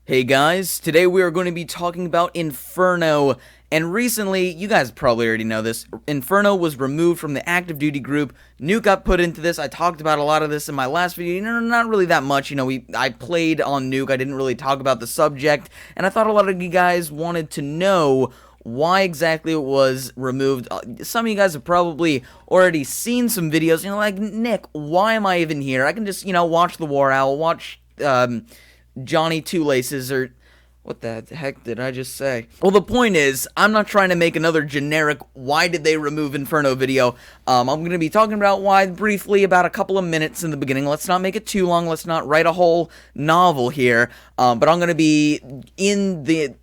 Hey guys, today we are going to be talking about Inferno, and recently, you guys probably already know this, Inferno was removed from the active duty group. Nuke got put into this. I talked about a lot of this in my last video, not really that much, I played on Nuke, I didn't really talk about the subject, and I thought a lot of you guys wanted to know why exactly it was removed. Some of you guys have probably already seen some videos, like, Nick, why am I even here? I can just, watch the War Owl, watch, Johnny Two Laces, or what the heck did I just say? Well, the point is, I'm not trying to make another generic why did they remove Inferno video. I'm going to be talking about why briefly, about a couple of minutes in the beginning. Let's not make it too long. Let's not write a whole novel here. But I'm going to be in the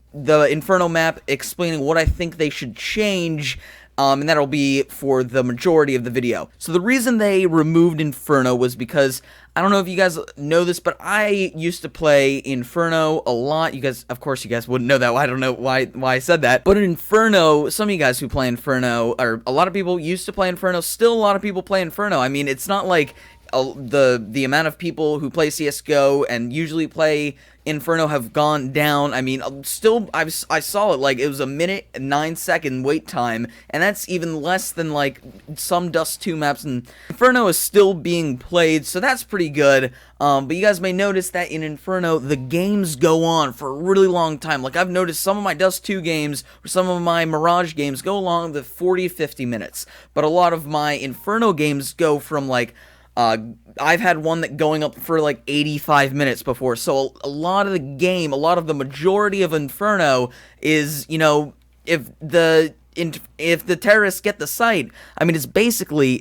Inferno map explaining what I think they should change. And that'll be for the majority of the video. So the reason they removed Inferno was because, I don't know if you guys know this, but I used to play Inferno a lot. Of course you guys wouldn't know that. I don't know why I said that. But in Inferno, some of you guys who play Inferno, or a lot of people used to play Inferno, still a lot of people play Inferno. I mean, it's not like the amount of people who play CSGO and usually play Inferno have gone down. I mean, still, I saw it, like, it was a minute and 9-second wait time, and that's even less than, like, some Dust 2 maps, and Inferno is still being played, so that's pretty good. But you guys may notice that in Inferno, the games go on for a really long time. Like, I've noticed some of my Dust 2 games, or some of my Mirage games, go along the 40-50 minutes, but a lot of my Inferno games go from, like, I've had one that going up for like 85 minutes before, so a lot of the game, a lot of the majority of Inferno is, if the terrorists get the site, I mean, it's basically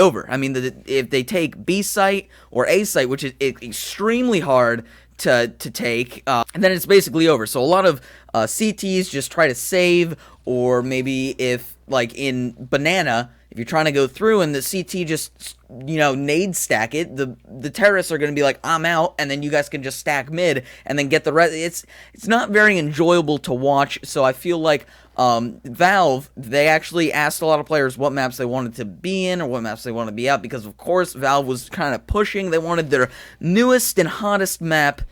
over. I mean, if they take B site or A site, which is extremely hard to take, and then it's basically over. So a lot of CTs just try to save, or maybe if, like, in Banana, if you're trying to go through and the CT just, nade stack it, the terrorists are going to be like, I'm out, and then you guys can just stack mid and then get the rest. It's not very enjoyable to watch, so I feel like Valve, they actually asked a lot of players what maps they wanted to be in or what maps they wanted to be out, because of course Valve was kind of pushing. They wanted their newest and hottest map,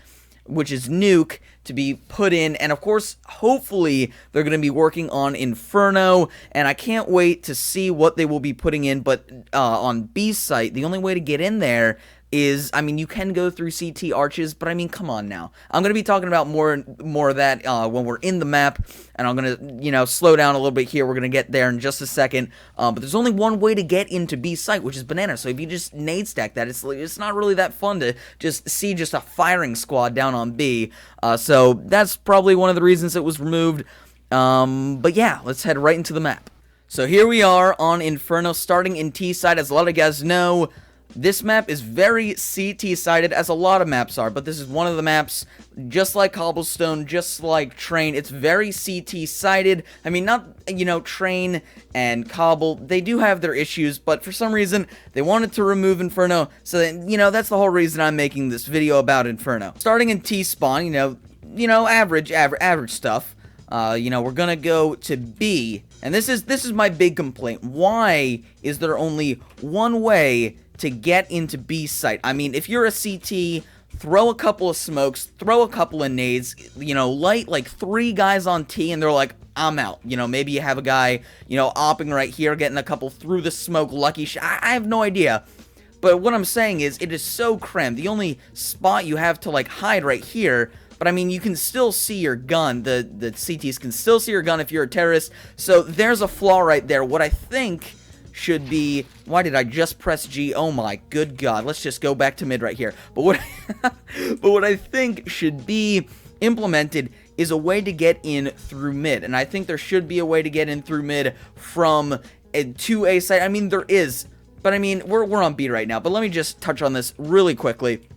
which is Nuke, to be put in, and of course, hopefully, they're going to be working on Inferno, and I can't wait to see what they will be putting in. But on B site, the only way to get in there is, I mean, you can go through CT arches, but I mean, come on now. I'm going to be talking about more of that when we're in the map, and I'm going to, slow down a little bit here. We're going to get there in just a second, but there's only one way to get into B site, which is Banana, so if you just nade stack that, it's not really that fun to just see just a firing squad down on B, so that's probably one of the reasons it was removed, but yeah, let's head right into the map. So here we are on Inferno, starting in T side. As a lot of guys know, this map is very CT-sided, as a lot of maps are, but this is one of the maps, just like Cobblestone, just like Train, it's very CT-sided. I mean, not, Train and Cobble, they do have their issues, but for some reason, they wanted to remove Inferno, so that, that's the whole reason I'm making this video about Inferno. Starting in T-spawn, average stuff. We're gonna go to B, and this is my big complaint. Why is there only one way to get into B site? I mean, if you're a CT, throw a couple of smokes, throw a couple of nades, light like 3 guys on T, and they're like, I'm out. Maybe you have a guy, opping right here, getting a couple through the smoke, lucky shot. I have no idea. But what I'm saying is, it is so cramped. The only spot you have to, like, hide right here, but I mean, you can still see your gun. The CTs can still see your gun if you're a terrorist. So there's a flaw right there. What I think should be, why did I just press G? Oh my good god, let's just go back to mid right here. But what I think should be implemented is a way to get in through mid, and I think there should be a way to get in through mid from a 2A site. I mean, there is, but I mean, we're on B right now, but let me just touch on this really quickly.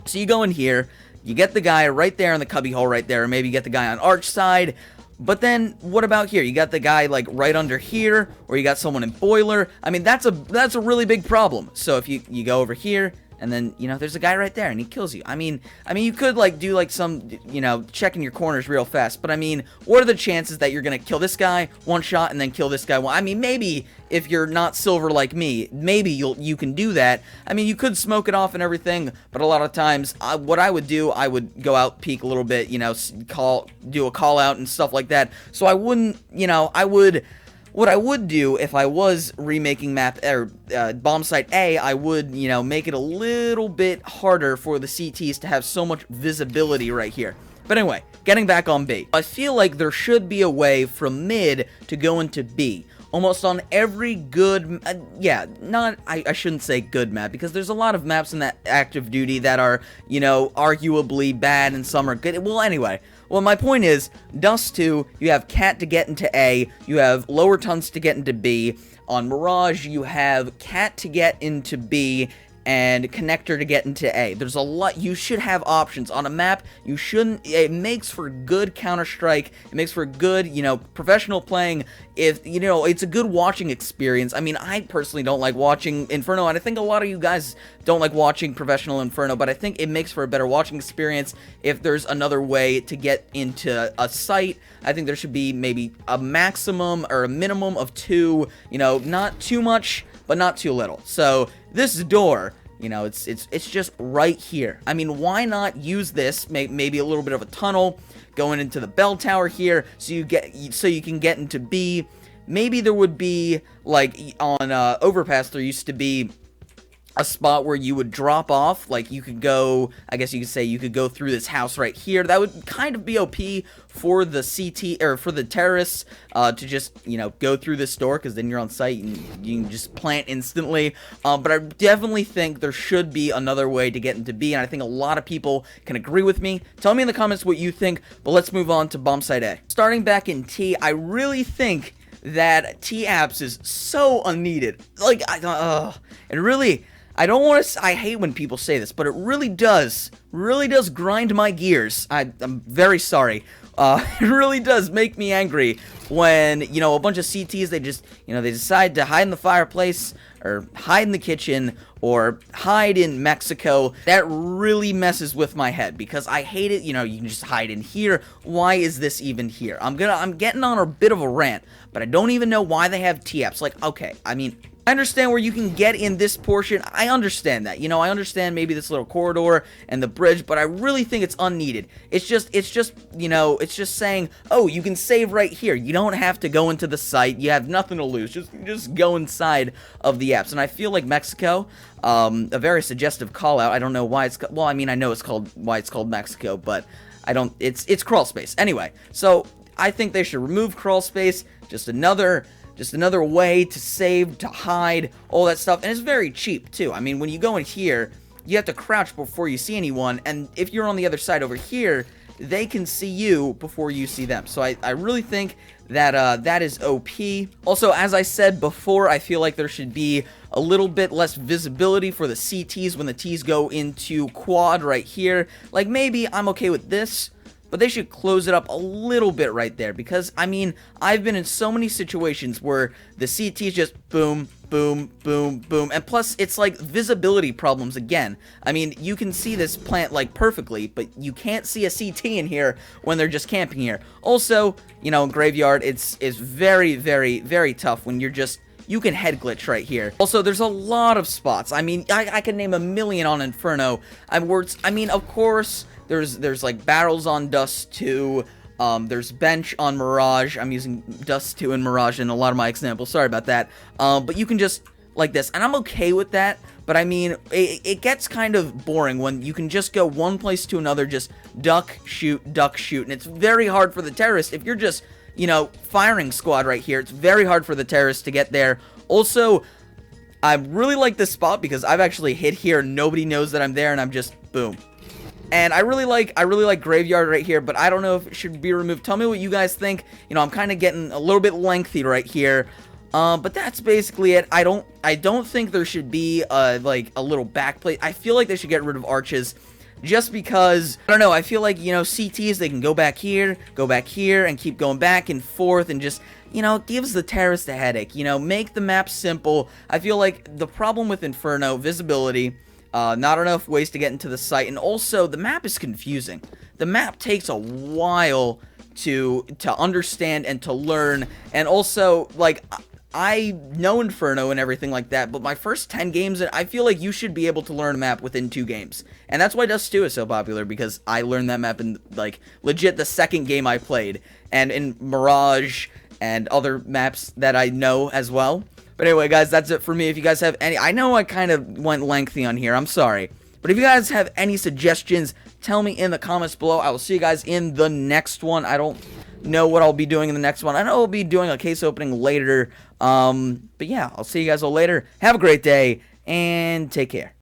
So you go in here, you get the guy right there in the cubby hole right there, or maybe you get the guy on arch side. But then, what about here? You got the guy, like, right under here, or you got someone in boiler. I mean, that's a really big problem. So if you go over here, and and then, you know, there's a guy right there, and he kills you. I mean, you could, like, do, like, some, you know, checking your corners real fast, but, I mean, what are the chances that you're gonna kill this guy one shot and then kill this guy one? I mean, maybe if you're not silver like me, maybe you can do that. I mean, you could smoke it off and everything, but a lot of times, what I would do, I would go out, peek a little bit, you know, do a call out and stuff like that, so I wouldn't, you know, what I would do if I was remaking map, or bomb site A, I would, you know, make it a little bit harder for the CTs to have so much visibility right here. But anyway, getting back on B. I feel like there should be a way from mid to go into B. Almost on every good, I shouldn't say good map, because there's a lot of maps in that active duty that are, you know, arguably bad and some are good. Well, anyway, my point is, Dust 2, you have Cat to get into A, you have Lower Tuns to get into B. On Mirage, you have Cat to get into B, and Connector to get into A. There's a lot, you should have options. On a map, you shouldn't, it makes for good Counter-Strike, it makes for good, you know, professional playing. If, you know, it's a good watching experience. I mean, I personally don't like watching Inferno, and I think a lot of you guys don't like watching professional Inferno, but I think it makes for a better watching experience if there's another way to get into a site. I think there should be maybe a maximum or a minimum of 2, you know, not too much, but not too little. So, this door, you know, it's just right here. I mean, why not use this, maybe a little bit of a tunnel, going into the bell tower here, so you can get into B. Maybe there would be, like, on Overpass, there used to be a spot where you would drop off, like you could go, I guess you could say you could go through this house right here. That would kind of be OP for the CT, or for the terrorists, to just, you know, go through this door, because then you're on site and you can just plant instantly. But I definitely think there should be another way to get into B, and I think a lot of people can agree with me. Tell me in the comments what you think, but let's move on to bomb site A. Starting back in T, I really think that T-Apps is so unneeded. Like, it really, I don't want to, I hate when people say this, but it really does grind my gears. I'm very sorry. It really does make me angry when, you know, a bunch of CTs, they just, you know, they decide to hide in the fireplace, or hide in the kitchen, or hide in Mexico. That really messes with my head, because I hate it. You know, you can just hide in here. Why is this even here? I'm getting on a bit of a rant, but I don't even know why they have T-Apps. Like, okay, I mean, I understand where you can get in this portion. I understand that. You know, I understand maybe this little corridor and the bridge, but I really think it's unneeded. It's just, you know, it's just saying, oh, you can save right here. You don't have to go into the site. You have nothing to lose. Just go inside of the apps. And I feel like Mexico, a very suggestive call out. I don't know why it's, well, I mean, I know it's called, why it's called Mexico, but I don't, it's crawl space. Anyway, so I think they should remove crawl space. Just another way to save, to hide, all that stuff. And it's very cheap, too. I mean, when you go in here, you have to crouch before you see anyone. And if you're on the other side over here, they can see you before you see them. So I really think that that is OP. Also, as I said before, I feel like there should be a little bit less visibility for the CTs when the Ts go into quad right here. Like, maybe I'm okay with this, but they should close it up a little bit right there, because, I mean, I've been in so many situations where the CTs just boom, boom, boom, boom, and plus, it's like visibility problems again. I mean, you can see this plant, like, perfectly, but you can't see a CT in here when they're just camping here. Also, you know, Graveyard, it's very, very, very tough when you're just, you can head glitch right here. Also, there's a lot of spots. I mean, I could name a million on Inferno. I mean, of course, there's like barrels on Dust 2, there's bench on Mirage. I'm using Dust 2 and Mirage in a lot of my examples, sorry about that. But you can just, like this, and I'm okay with that, but I mean, it gets kind of boring when you can just go one place to another, just duck, shoot, and it's very hard for the terrorist. If you're just, you know, firing squad right here, it's very hard for the terrorists to get there. Also, I really like this spot because I've actually hit here, nobody knows that I'm there, and I'm just, boom. And I really like Graveyard right here, but I don't know if it should be removed. Tell me what you guys think. You know, I'm kind of getting a little bit lengthy right here. But that's basically it. I don't think there should be like a little backplate. I feel like they should get rid of arches, just because, I don't know, I feel like, you know, CTs, they can go back here, and keep going back and forth, and just, you know, it gives the terrorist a headache. You know, make the map simple. I feel like the problem with Inferno, visibility, Not enough ways to get into the site, and also the map is confusing. The map takes a while to understand and to learn, and also, like, I know Inferno and everything like that, but my first 10 games, I feel like you should be able to learn a map within 2 games. And that's why Dust 2 is so popular, because I learned that map in, like, legit the second game I played. And in Mirage and other maps that I know as well. But anyway, guys, that's it for me. If you guys have any... I know I kind of went lengthy on here. I'm sorry. But if you guys have any suggestions, tell me in the comments below. I will see you guys in the next one. I don't know what I'll be doing in the next one. I know I'll be doing a case opening later. But yeah, I'll see you guys all later. Have a great day, and take care.